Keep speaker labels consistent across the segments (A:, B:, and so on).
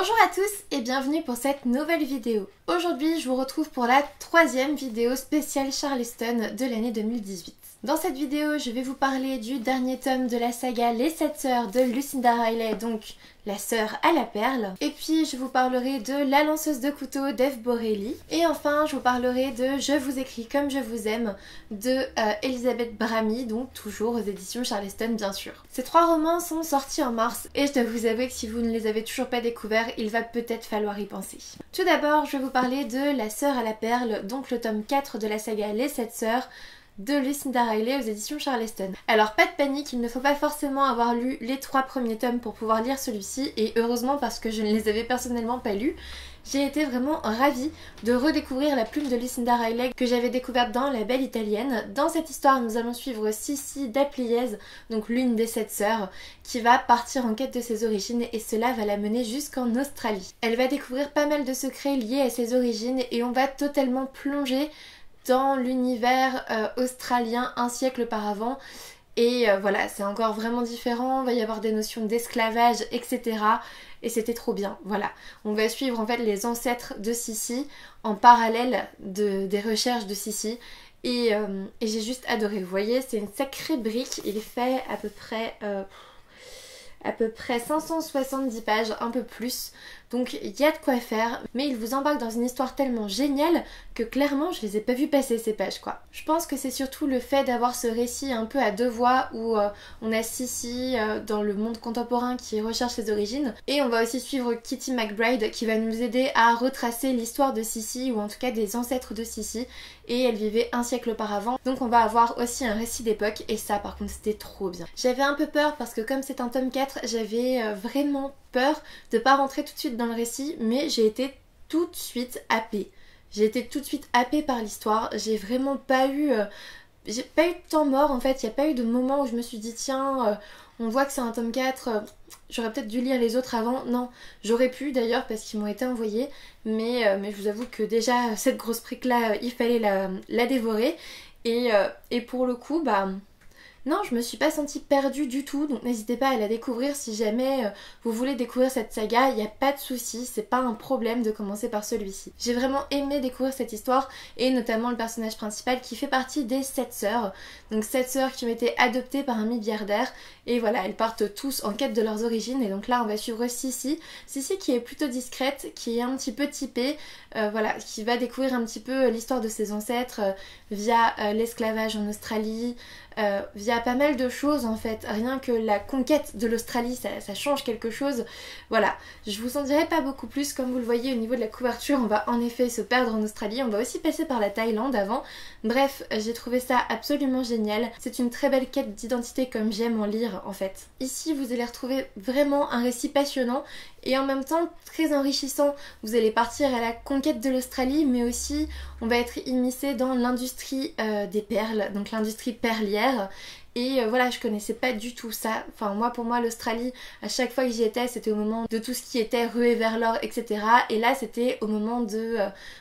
A: Bonjour à tous et bienvenue pour cette nouvelle vidéo. Aujourd'hui, je vous retrouve pour la troisième vidéo spéciale Charleston de l'année 2018. Dans cette vidéo, je vais vous parler du dernier tome de la saga Les 7 sœurs de Lucinda Riley, donc la sœur à la perle. Et puis, je vous parlerai de La lanceuse de couteau d'Eve Borelli. Et enfin, je vous parlerai de Je vous écris comme je vous aime de Elisabeth Bramy, donc toujours aux éditions Charleston bien sûr. Ces trois romans sont sortis en mars et je dois vous avouer que si vous ne les avez toujours pas découverts, il va peut-être falloir y penser. Tout d'abord, je vais vous parler de La sœur à la perle, donc le tome 4 de la saga Les 7 sœurs de Lucinda Riley aux éditions Charleston. Alors pas de panique, il ne faut pas forcément avoir lu les 3 premiers tomes pour pouvoir lire celui-ci, et heureusement parce que je ne les avais personnellement pas lus. J'ai été vraiment ravie de redécouvrir la plume de Lucinda Riley que j'avais découverte dans La Belle Italienne. Dans cette histoire, nous allons suivre Sissi d'Apliez, donc l'une des 7 sœurs, qui va partir en quête de ses origines et cela va la mener jusqu'en Australie. Elle va découvrir pas mal de secrets liés à ses origines et on va totalement plonger dans l'univers australien un siècle auparavant. Et voilà, c'est encore vraiment différent, il va y avoir des notions d'esclavage, etc. Et c'était trop bien, voilà. On va suivre en fait les ancêtres de Sissi en parallèle des recherches de Sissi. Et j'ai juste adoré, vous voyez, c'est une sacrée brique, il fait à peu près 570 pages, un peu plus. Donc il y a de quoi faire, mais il vous embarque dans une histoire tellement géniale que clairement je les ai pas vu passer ces pages quoi. Je pense que c'est surtout le fait d'avoir ce récit un peu à deux voix où on a Sissi dans le monde contemporain qui recherche ses origines, et on va aussi suivre Kitty McBride qui va nous aider à retracer l'histoire de Sissi, ou en tout cas des ancêtres de Sissi, et elle vivait un siècle auparavant. Donc on va avoir aussi un récit d'époque, et ça par contre c'était trop bien. J'avais un peu peur parce que comme c'est un tome 4, j'avais vraiment peur de pas rentrer tout de suite dans le récit, mais j'ai été tout de suite happée. J'ai été tout de suite happée par l'histoire. J'ai vraiment pas eu... j'ai pas eu de temps mort en fait. Il n'y a pas eu de moment où je me suis dit tiens, on voit que c'est un tome 4, j'aurais peut-être dû lire les autres avant. Non, j'aurais pu d'ailleurs parce qu'ils m'ont été envoyés, mais je vous avoue que déjà cette grosse brique là, il fallait la dévorer. Et pour le coup, bah... non, je me suis pas sentie perdue du tout, donc n'hésitez pas à la découvrir si jamais vous voulez découvrir cette saga, il n'y a pas de souci, c'est pas un problème de commencer par celui-ci. J'ai vraiment aimé découvrir cette histoire, et notamment le personnage principal qui fait partie des 7 sœurs, donc 7 sœurs qui ont été adoptées par un milliardaire, et voilà, elles partent tous en quête de leurs origines, et donc là on va suivre Sissi qui est plutôt discrète, qui est un petit peu typée, voilà, qui va découvrir un petit peu l'histoire de ses ancêtres via l'esclavage en Australie, via pas mal de choses en fait. Rien que la conquête de l'Australie, ça change quelque chose. Voilà, je vous en dirai pas beaucoup plus. Comme vous le voyez au niveau de la couverture, on va en effet se perdre en Australie, on va aussi passer par la Thaïlande avant. Bref, j'ai trouvé ça absolument génial. C'est une très belle quête d'identité comme j'aime en lire en fait. Ici vous allez retrouver vraiment un récit passionnant et en même temps très enrichissant. Vous allez partir à la conquête de l'Australie, mais aussi on va être immiscé dans l'industrie des perles, donc l'industrie perlière. Et voilà, je connaissais pas du tout ça. Enfin pour moi l'Australie, à chaque fois que j'y étais, c'était au moment de tout ce qui était ruée vers l'or, etc. Et là c'était au moment de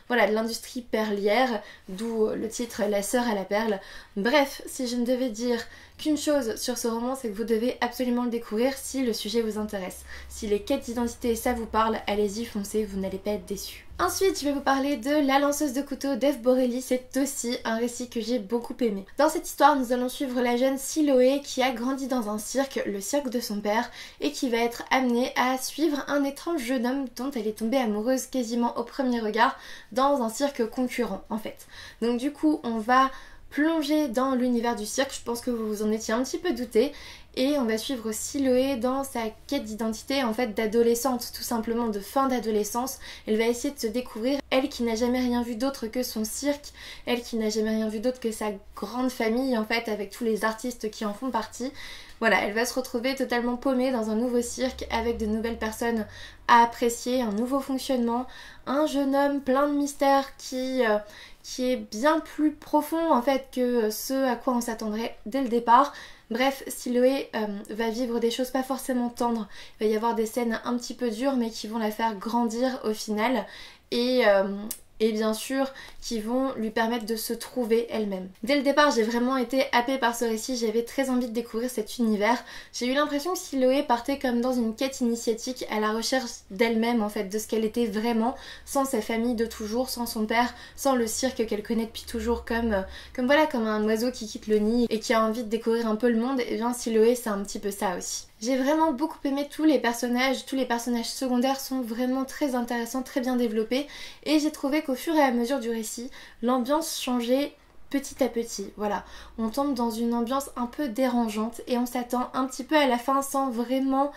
A: voilà, de l'industrie perlière, d'où le titre La sœur à la perle. Bref, si je ne devais dire qu'une chose sur ce roman, c'est que vous devez absolument le découvrir si le sujet vous intéresse. Si les quêtes d'identité ça vous parle, allez-y, foncez, vous n'allez pas être déçus. Ensuite, je vais vous parler de La lanceuse de couteau d'Eve Borelli. C'est aussi un récit que j'ai beaucoup aimé. Dans cette histoire, nous allons suivre la jeune Siloé qui a grandi dans un cirque, le cirque de son père, et qui va être amenée à suivre un étrange jeune homme dont elle est tombée amoureuse quasiment au premier regard dans un cirque concurrent en fait. Donc du coup, on va plonger dans l'univers du cirque, je pense que vous vous en étiez un petit peu douté, et on va suivre Siloé dans sa quête d'identité en fait d'adolescente, tout simplement de fin d'adolescence. Elle va essayer de se découvrir, elle qui n'a jamais rien vu d'autre que son cirque, elle qui n'a jamais rien vu d'autre que sa grande famille en fait avec tous les artistes qui en font partie. Voilà, elle va se retrouver totalement paumée dans un nouveau cirque avec de nouvelles personnes à apprécier, un nouveau fonctionnement, un jeune homme plein de mystères qui est bien plus profond en fait que ce à quoi on s'attendrait dès le départ. Bref, Siloé va vivre des choses pas forcément tendres, il va y avoir des scènes un petit peu dures mais qui vont la faire grandir au final, et et bien sûr qui vont lui permettre de se trouver elle-même. Dès le départ j'ai vraiment été happée par ce récit, j'avais très envie de découvrir cet univers. J'ai eu l'impression que Siloé partait comme dans une quête initiatique à la recherche d'elle-même en fait, de ce qu'elle était vraiment, sans sa famille de toujours, sans son père, sans le cirque qu'elle connaît depuis toujours, comme un oiseau qui quitte le nid et qui a envie de découvrir un peu le monde. Et bien Siloé c'est un petit peu ça aussi. J'ai vraiment beaucoup aimé tous les personnages secondaires sont vraiment très intéressants, très bien développés, et j'ai trouvé qu'au fur et à mesure du récit, l'ambiance changeait petit à petit. Voilà, on tombe dans une ambiance un peu dérangeante et on s'attend un petit peu à la fin sans vraiment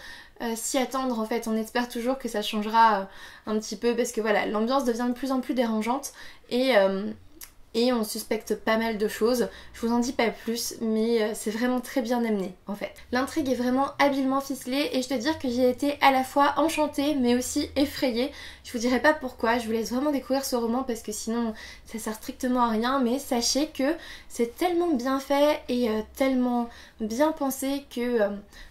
A: s'y attendre en fait. On espère toujours que ça changera un petit peu parce que voilà, l'ambiance devient de plus en plus dérangeante et on suspecte pas mal de choses. Je vous en dis pas plus, mais c'est vraiment très bien amené en fait. L'intrigue est vraiment habilement ficelée et je dois dire que j'ai été à la fois enchantée mais aussi effrayée. Je vous dirai pas pourquoi, je vous laisse vraiment découvrir ce roman parce que sinon ça sert strictement à rien, mais sachez que c'est tellement bien fait et tellement bien pensé que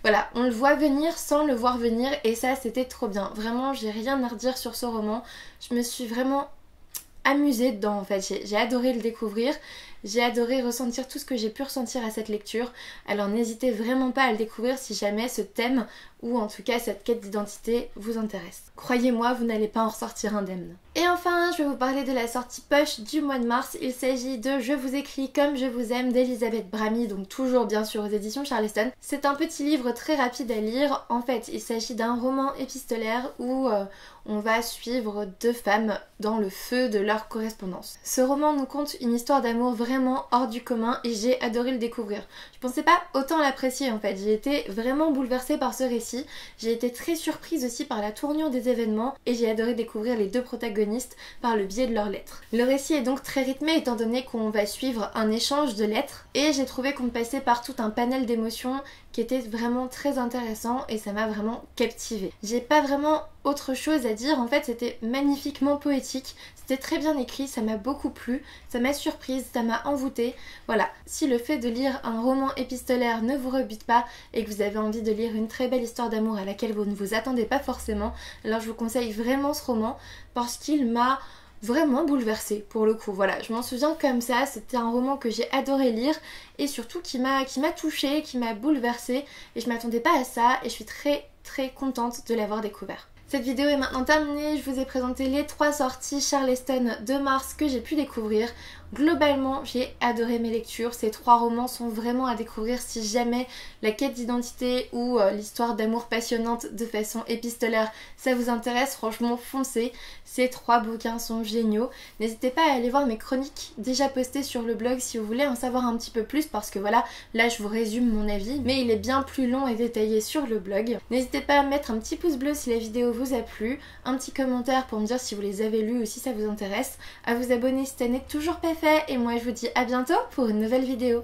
A: voilà, on le voit venir sans le voir venir et ça c'était trop bien. Vraiment j'ai rien à redire sur ce roman, je me suis vraiment amusée dedans en fait, j'ai adoré le découvrir, j'ai adoré ressentir tout ce que j'ai pu ressentir à cette lecture, alors n'hésitez vraiment pas à le découvrir si jamais ce thème ou en tout cas cette quête d'identité vous intéresse. Croyez-moi, vous n'allez pas en ressortir indemne. Et enfin, je vais vous parler de la sortie poche du mois de mars. Il s'agit de Je vous écris comme je vous aime d'Elisabeth Bramy, donc toujours bien sûr aux éditions Charleston. C'est un petit livre très rapide à lire. En fait, il s'agit d'un roman épistolaire où on va suivre deux femmes dans le feu de leur correspondance. Ce roman nous conte une histoire d'amour vraiment hors du commun et j'ai adoré le découvrir. Je pensais pas autant l'apprécier en fait, j'ai été vraiment bouleversée par ce récit. J'ai été très surprise aussi par la tournure des événements et j'ai adoré découvrir les deux protagonistes par le biais de leurs lettres. Le récit est donc très rythmé étant donné qu'on va suivre un échange de lettres et j'ai trouvé qu'on passait par tout un panel d'émotions qui était vraiment très intéressant et ça m'a vraiment captivée. J'ai pas vraiment autre chose à dire, en fait c'était magnifiquement poétique, c'était très bien écrit, ça m'a beaucoup plu, ça m'a surprise, ça m'a envoûtée. Voilà, si le fait de lire un roman épistolaire ne vous rebute pas et que vous avez envie de lire une très belle histoire d'amour à laquelle vous ne vous attendez pas forcément, alors je vous conseille vraiment ce roman parce qu'il m'a vraiment bouleversée pour le coup. Voilà, je m'en souviens comme ça, c'était un roman que j'ai adoré lire et surtout qui m'a touchée, qui m'a bouleversée et je m'attendais pas à ça et je suis très très contente de l'avoir découvert. Cette vidéo est maintenant terminée, je vous ai présenté les 3 sorties Charleston de mars que j'ai pu découvrir. Globalement, j'ai adoré mes lectures, ces 3 romans sont vraiment à découvrir si jamais la quête d'identité ou l'histoire d'amour passionnante de façon épistolaire ça vous intéresse, franchement foncez, ces 3 bouquins sont géniaux. N'hésitez pas à aller voir mes chroniques déjà postées sur le blog si vous voulez en savoir un petit peu plus parce que voilà, là je vous résume mon avis, mais il est bien plus long et détaillé sur le blog. N'hésitez pas à mettre un petit pouce bleu si la vidéo vous a plu, un petit commentaire pour me dire si vous les avez lus ou si ça vous intéresse, à vous abonner si ce n'est toujours pas fait et moi je vous dis à bientôt pour une nouvelle vidéo.